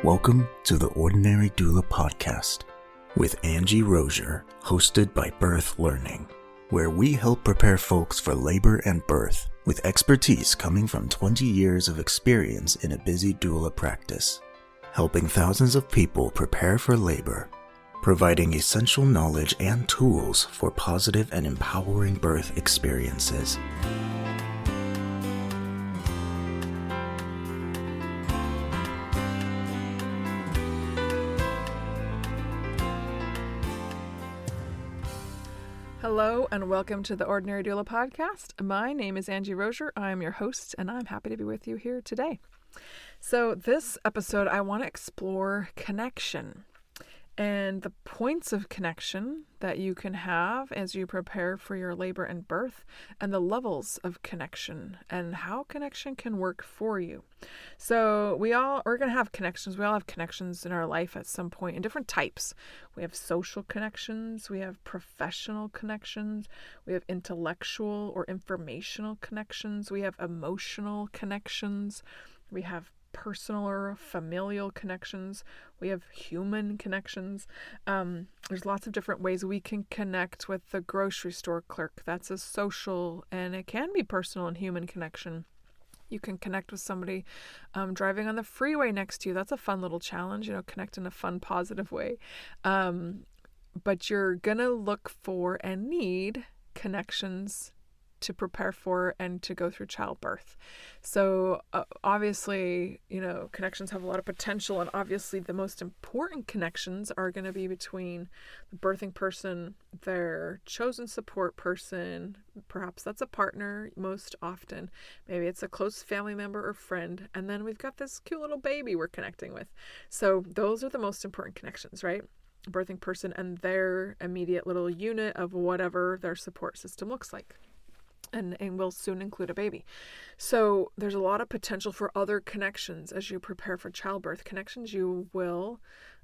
Welcome to the Ordinary Doula Podcast with Angie Rozier, hosted by Birth Learning, where we help prepare folks for labor and birth with expertise coming from 20 years of experience in a busy doula practice, helping thousands of people prepare for labor, providing essential knowledge and tools for positive and empowering birth experiences. Hello and welcome to the Ordinary Doula Podcast. My name is Angie Rozier. I'm your host and I'm happy to be with you here today. So this episode, I want to explore connection and the points of connection that you can have as you prepare for your labor and birth, and the levels of connection and how connection can work for you. So we're going to have connections. We all have connections in our life at some point in different types. We have social connections, we have professional connections, we have intellectual or informational connections, we have emotional connections, we have personal or familial connections, we have human connections. There's lots of different ways we can connect with the grocery store clerk. That's a social, and it can be personal and human connection. You can connect with somebody driving on the freeway next to you. That's a fun little challenge, connect in a fun, positive way. But you're going to look for and need connections to prepare for and to go through childbirth. So obviously, connections have a lot of potential, and obviously the most important connections are going to be between the birthing person, their chosen support person, perhaps that's a partner most often, maybe it's a close family member or friend, and then we've got this cute little baby we're connecting with. So those are the most important connections, right? Birthing person and their immediate little unit of whatever their support system looks like. And will soon include a baby. So there's a lot of potential for other connections as you prepare for childbirth. Connections you will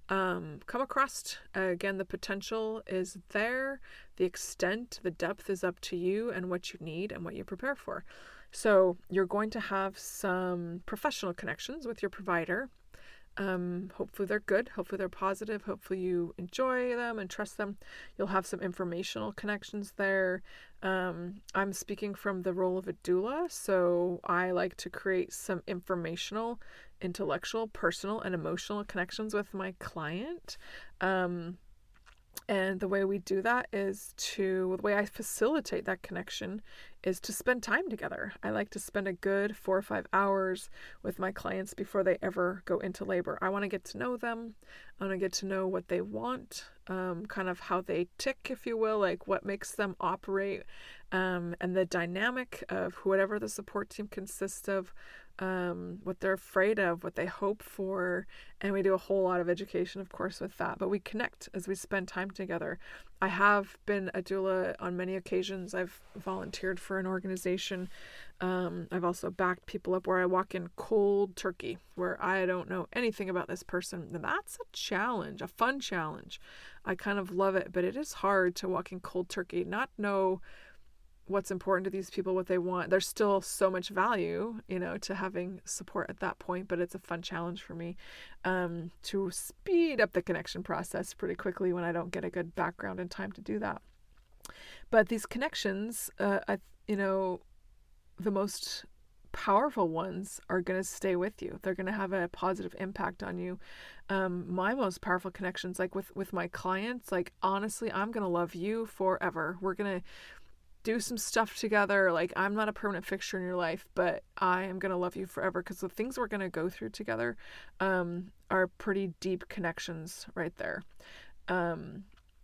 come across. Again, the potential is there. The extent, the depth is up to you and what you need and what you prepare for. So you're going to have some professional connections with your provider. Hopefully they're good. Hopefully they're positive. Hopefully you enjoy them and trust them. You'll have some informational connections there. I'm speaking from the role of a doula, so I like to create some informational, intellectual, personal, and emotional connections with my client. And the way we do that the way I facilitate that connection is to spend time together. I like to spend a good 4 or 5 hours with my clients before they ever go into labor. I want to get to know them. I want to get to know what they want, kind of how they tick, if you will, like what makes them operate, and the dynamic of whatever the support team consists of, what they're afraid of, what they hope for, and we do a whole lot of education, of course, with that. But we connect as we spend time together. I have been a doula on many occasions. I've volunteered for an organization. I've also backed people up where I walk in cold turkey, where I don't know anything about this person. And that's a challenge, a fun challenge. I kind of love it, but it is hard to walk in cold turkey, not know what's important to these people, what they want. There's still so much value, to having support at that point, but it's a fun challenge for me to speed up the connection process pretty quickly when I don't get a good background and time to do that. But these connections, the most powerful ones are going to stay with you. They're going to have a positive impact on you. My most powerful connections, like with my clients, like honestly, I'm going to love you forever. We're going to do some stuff together. Like, I'm not a permanent fixture in your life, but I am going to love you forever, because the things we're going to go through together are pretty deep connections right there.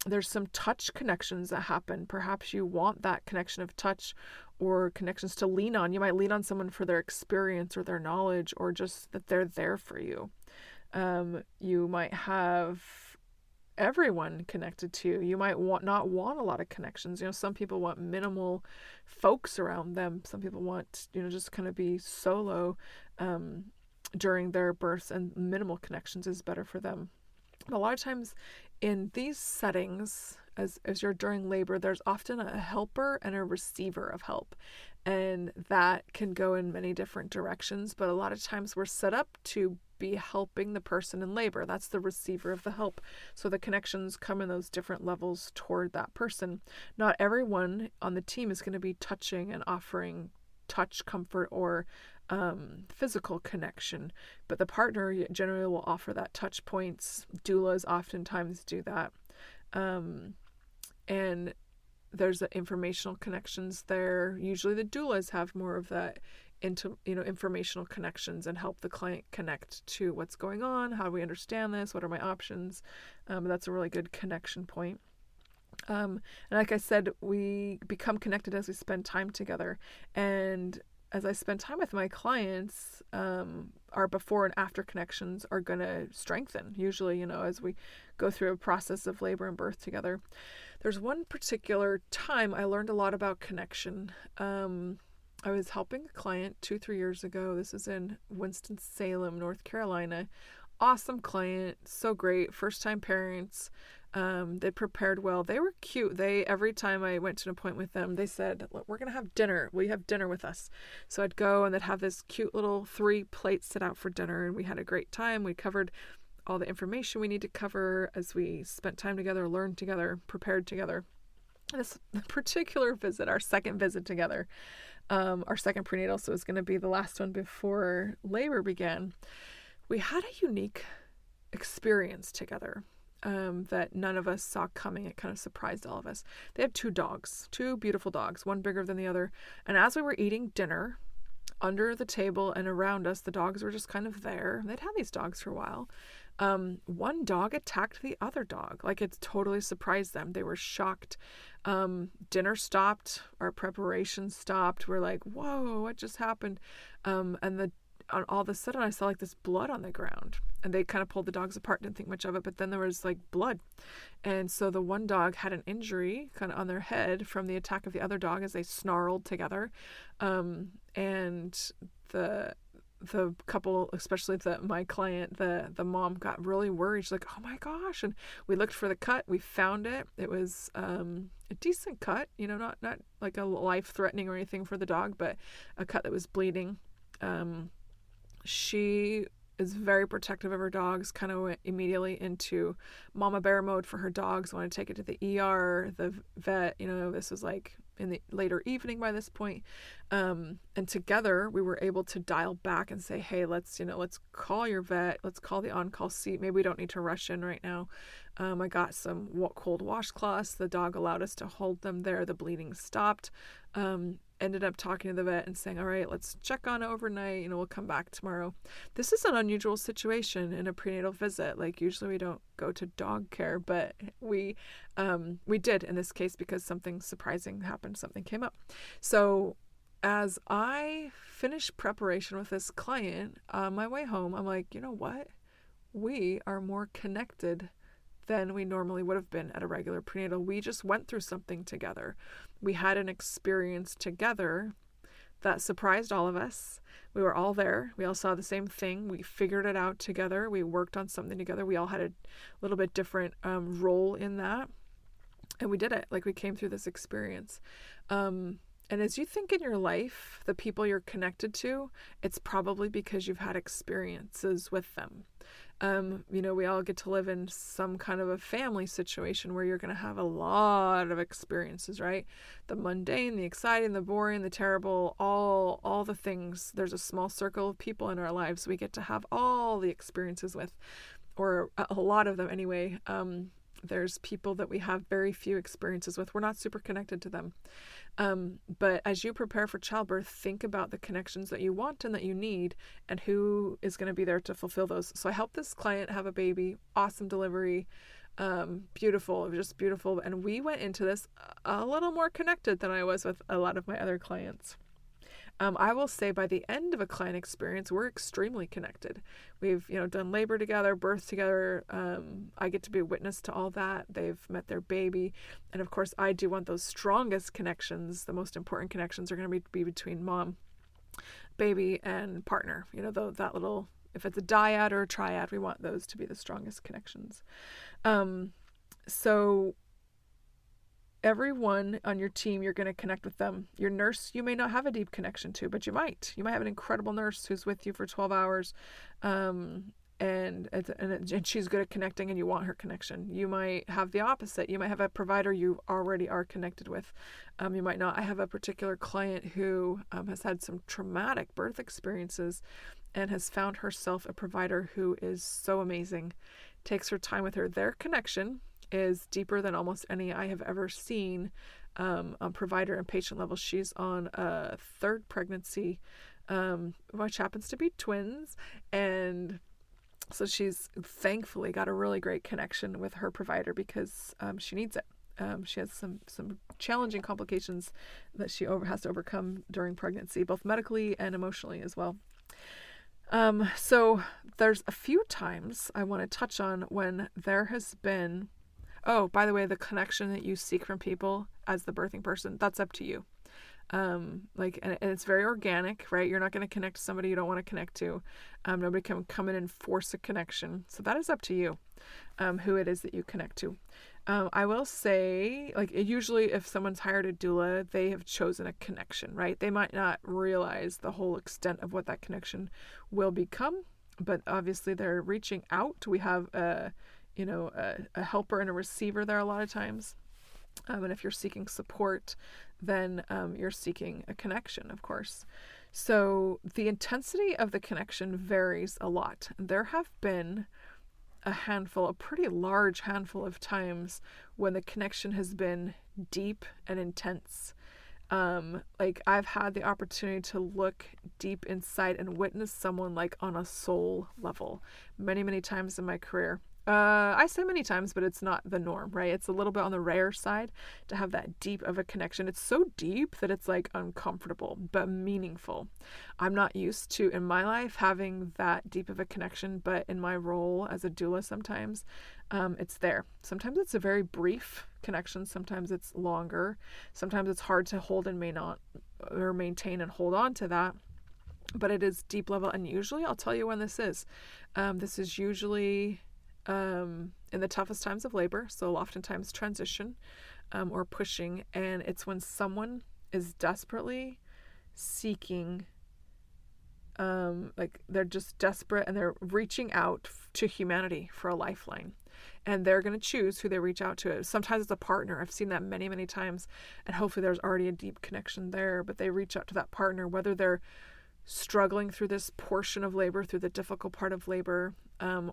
There's some touch connections that happen. Perhaps you want that connection of touch or connections to lean on. You might lean on someone for their experience or their knowledge, or just that they're there for you. You might have everyone connected to you. You might not want a lot of connections. Some people want minimal folks around them. Some people want, just kind of be solo during their births, and minimal connections is better for them. A lot of times in these settings, as you're during labor, there's often a helper and a receiver of help. And that can go in many different directions, but a lot of times we're set up to be helping the person in labor. That's the receiver of the help. So the connections come in those different levels toward that person. Not everyone on the team is going to be touching and offering touch, comfort, or physical connection, but the partner generally will offer that touch points. Doulas oftentimes do that. And there's the informational connections there. Usually the doulas have more of that informational connections and help the client connect to what's going on. How do we understand this? What are my options? That's a really good connection point. And like I said, we become connected as we spend time together. And as I spend time with my clients, our before and after connections are going to strengthen, usually, as we go through a process of labor and birth together. There's one particular time I learned a lot about connection. I was helping a client 2-3 years ago. This is in Winston-Salem, North Carolina. Awesome client, so great, first-time parents. They prepared well. They were cute. Every time I went to an appointment with them, they said, "Look, we're going to have dinner. Will you have dinner with us?" So I'd go and they'd have this cute little 3 plates set out for dinner, and we had a great time. We covered all the information we need to cover as we spent time together, learned together, prepared together. This particular visit, our second visit together, our second prenatal, so it was going to be the last one before labor began. We had a unique experience together that none of us saw coming. It kind of surprised all of us. They had 2 dogs, 2 beautiful dogs, one bigger than the other. And as we were eating dinner, under the table and around us, the dogs were just kind of there. They'd had these dogs for a while. One dog attacked the other dog. Like, it totally surprised them. They were shocked. Dinner stopped. Our preparation stopped. We're like, whoa, what just happened? And all of a sudden I saw like this blood on the ground, and they kind of pulled the dogs apart, didn't think much of it, but then there was like blood. And so the one dog had an injury kind of on their head from the attack of the other dog as they snarled together. And the couple, especially my client, the mom, got really worried. She's like, "Oh my gosh." And we looked for the cut. We found it. It was a decent cut, not like a life-threatening or anything for the dog, but a cut that was bleeding. She is very protective of her dogs, kind of went immediately into mama bear mode for her dogs, wanted to take it to the ER, the vet, this was like in the later evening by this point. And together we were able to dial back and say, hey, let's call your vet. Let's call the on-call seat. Maybe we don't need to rush in right now. I got some cold washcloths. The dog allowed us to hold them there. The bleeding stopped. Ended up talking to the vet and saying, all right, let's check on it overnight. We'll come back tomorrow. This is an unusual situation in a prenatal visit. Like, usually we don't go to dog care, but we did in this case because something surprising happened. Something came up. So as I finished preparation with this client on my way home, I'm like, you know what? We are more connected than we normally would have been at a regular prenatal. We just went through something together. We had an experience together that surprised all of us. We were all there. We all saw the same thing. We figured it out together. We worked on something together. We all had a little bit different role in that. And we did it. Like, we came through this experience. And as you think in your life, the people you're connected to, it's probably because you've had experiences with them. We all get to live in some kind of a family situation where you're going to have a lot of experiences, right? The mundane, the exciting, the boring, the terrible, all the things. There's a small circle of people in our lives we get to have all the experiences with, or a lot of them anyway. There's people that we have very few experiences with. We're not super connected to them. But as you prepare for childbirth, think about the connections that you want and that you need and who is going to be there to fulfill those. So I helped this client have a baby, awesome delivery, beautiful. It was just beautiful. And we went into this a little more connected than I was with a lot of my other clients. I will say by the end of a client experience, we're extremely connected. We've, done labor together, birth together. I get to be a witness to all that. They've met their baby. And of course, I do want those strongest connections. The most important connections are going to be between mom, baby, and partner. That little, if it's a dyad or a triad, we want those to be the strongest connections. So everyone on your team, you're going to connect with them. Your nurse, you may not have a deep connection to, but you might have an incredible nurse who's with you for 12 hours. And she's good at connecting and you want her connection. You might have the opposite. You might have a provider you already are connected with. You might not. I have a particular client who has had some traumatic birth experiences and has found herself a provider who is so amazing, takes her time with her. Their connection is deeper than almost any I have ever seen on provider and patient level. She's on a third pregnancy, which happens to be twins, and so she's thankfully got a really great connection with her provider because she needs it. She has some challenging complications that she has to overcome during pregnancy, both medically and emotionally as well. So there's a few times I want to touch on when there has been, oh, by the way, the connection that you seek from people as the birthing person, that's up to you. And it's very organic, right? You're not going to connect to somebody you don't want to connect to. Nobody can come in and force a connection. So that is up to you, who it is that you connect to. I will say, usually if someone's hired a doula, they have chosen a connection, right? They might not realize the whole extent of what that connection will become, but obviously they're reaching out. We have a helper and a receiver there a lot of times. And if you're seeking support, then you're seeking a connection, of course. So the intensity of the connection varies a lot. There have been a pretty large handful of times when the connection has been deep and intense. I've had the opportunity to look deep inside and witness someone on a soul level many, many times in my career. I say many times, but it's not the norm, right? It's a little bit on the rare side to have that deep of a connection. It's so deep that it's uncomfortable, but meaningful. I'm not used to, in my life, having that deep of a connection, but in my role as a doula sometimes, it's there. Sometimes it's a very brief connection. Sometimes it's longer. Sometimes it's hard to hold and may not, or maintain and hold on to that. But it is deep level. And usually, I'll tell you when this is. This is usually in the toughest times of labor, so oftentimes transition or pushing, and it's when someone is desperately seeking, they're just desperate and they're reaching out to humanity for a lifeline, and they're going to choose who they reach out to. Sometimes it's a partner. I've seen that many, many times, and hopefully there's already a deep connection there, but they reach out to that partner, whether they're struggling through this portion of labor, through the difficult part of labor,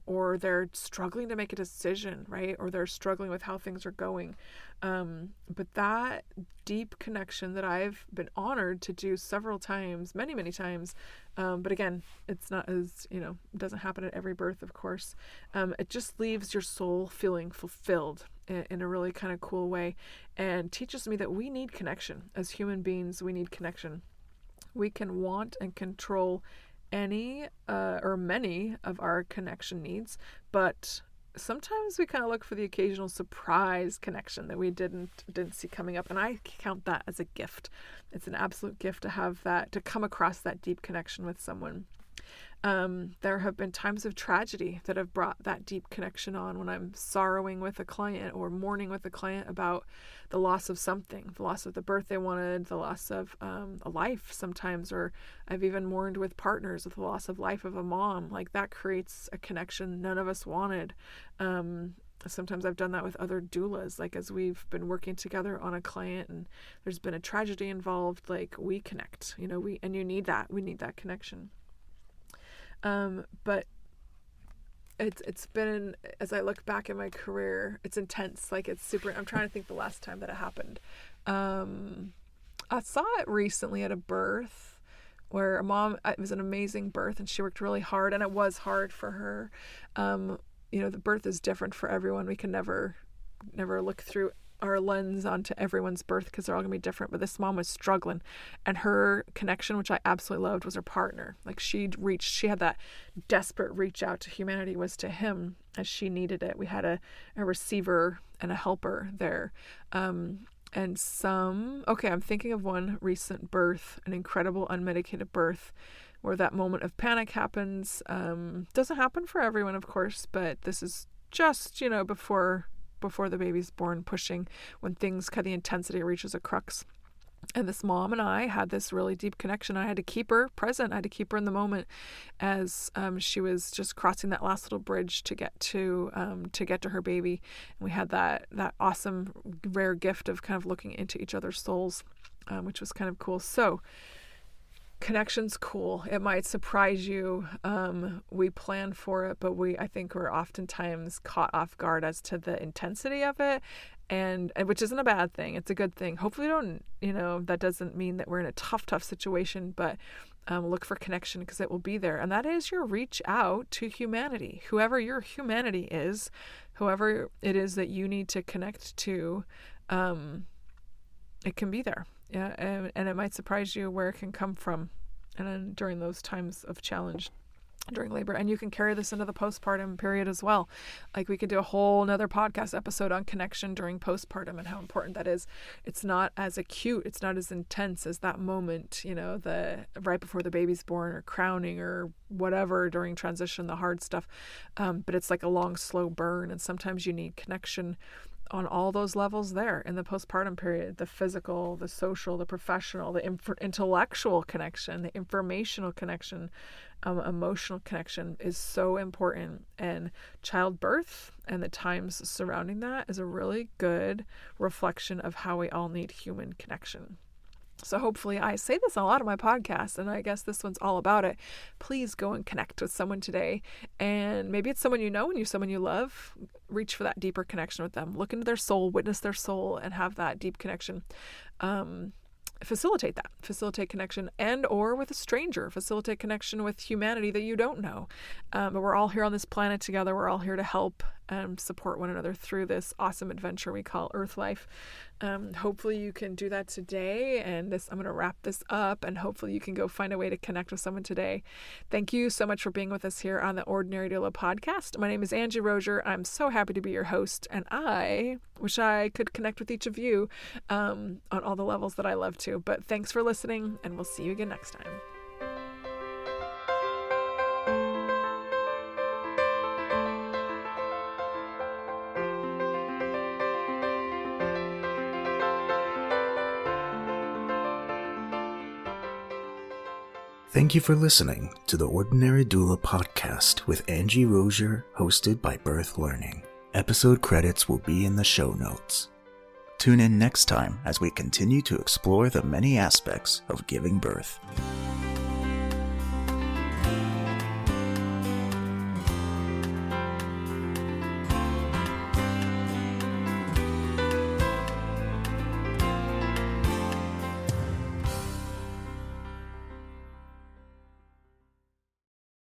or they're struggling to make a decision, right? Or they're struggling with how things are going. But that deep connection that I've been honored to do several times, many, many times. But again, it's not as, it doesn't happen at every birth, of course. It just leaves your soul feeling fulfilled in a really kind of cool way, and teaches me that we need connection. As human beings, we need connection. We can want and control any or many of our connection needs, but sometimes we kind of look for the occasional surprise connection that we didn't see coming up, and I count that as a gift. It's an absolute gift to have that, to come across that deep connection with someone. There have been times of tragedy that have brought that deep connection on, when I'm sorrowing with a client or mourning with a client about the loss of something, the loss of the birth they wanted, the loss of a life sometimes, or I've even mourned with partners with the loss of life of a mom. That creates a connection none of us wanted. Sometimes I've done that with other doulas, as we've been working together on a client and there's been a tragedy involved, we connect, and we need that connection. But it's been, as I look back in my career, it's intense. It's super, I'm trying to think the last time that it happened. I saw it recently at a birth where a mom, it was an amazing birth and she worked really hard, and it was hard for her. The birth is different for everyone. We can never look through our lens onto everyone's birth because they're all gonna be different, but this mom was struggling, and her connection, which I absolutely loved, was her partner. She had that desperate reach out to humanity, was to him as she needed it. We had a receiver and a helper there. I'm thinking of one recent birth, an incredible unmedicated birth, where that moment of panic happens. Doesn't happen for everyone, of course, but this is just, before before the baby's born, pushing when things the intensity reaches a crux. And this mom and I had this really deep connection. I had to keep her present. I had to keep her in the moment as she was just crossing that last little bridge to get to her baby. And we had that awesome, rare gift of kind of looking into each other's souls, which was kind of cool. So connection's cool. It might surprise you. We plan for it, but I think we're oftentimes caught off guard as to the intensity of it. And which isn't a bad thing. It's a good thing. Hopefully that doesn't mean that we're in a tough situation, but look for connection because it will be there. And that is your reach out to humanity. Whoever your humanity is, whoever it is that you need to connect to, it can be there. Yeah, and it might surprise you where it can come from. And then during those times of challenge, during labor, and you can carry this into the postpartum period as well. Like we could do a whole nother podcast episode on connection during postpartum and how important that is. It's not as acute, it's not as intense as that moment, the right before the baby's born or crowning or whatever during transition, the hard stuff. But it's like a long, slow burn, and sometimes you need connection on all those levels there in the postpartum period: the physical, the social, the professional, the intellectual connection, the informational connection, emotional connection is so important. And childbirth and the times surrounding that is a really good reflection of how we all need human connection. So hopefully, I say this on a lot of my podcasts, and I guess this one's all about it. Please go and connect with someone today. And maybe it's someone you know and someone you love. Reach for that deeper connection with them. Look into their soul, witness their soul, and have that deep connection. Facilitate connection, and or with a stranger. Facilitate connection with humanity that you don't know. But we're all here on this planet together. We're all here to help and support one another through this awesome adventure we call Earth life. Hopefully you can do that today. And I'm going to wrap this up, and hopefully you can go find a way to connect with someone today. Thank you so much for being with us here on the Ordinary Doula podcast. My name is Angie Rozier. I'm so happy to be your host, and I wish I could connect with each of you on all the levels that I love to. But thanks for listening, and we'll see you again next time. Thank you for listening to the Ordinary Doula podcast with Angie Rozier, hosted by Birth Learning. Episode credits will be in the show notes. Tune in next time as we continue to explore the many aspects of giving birth.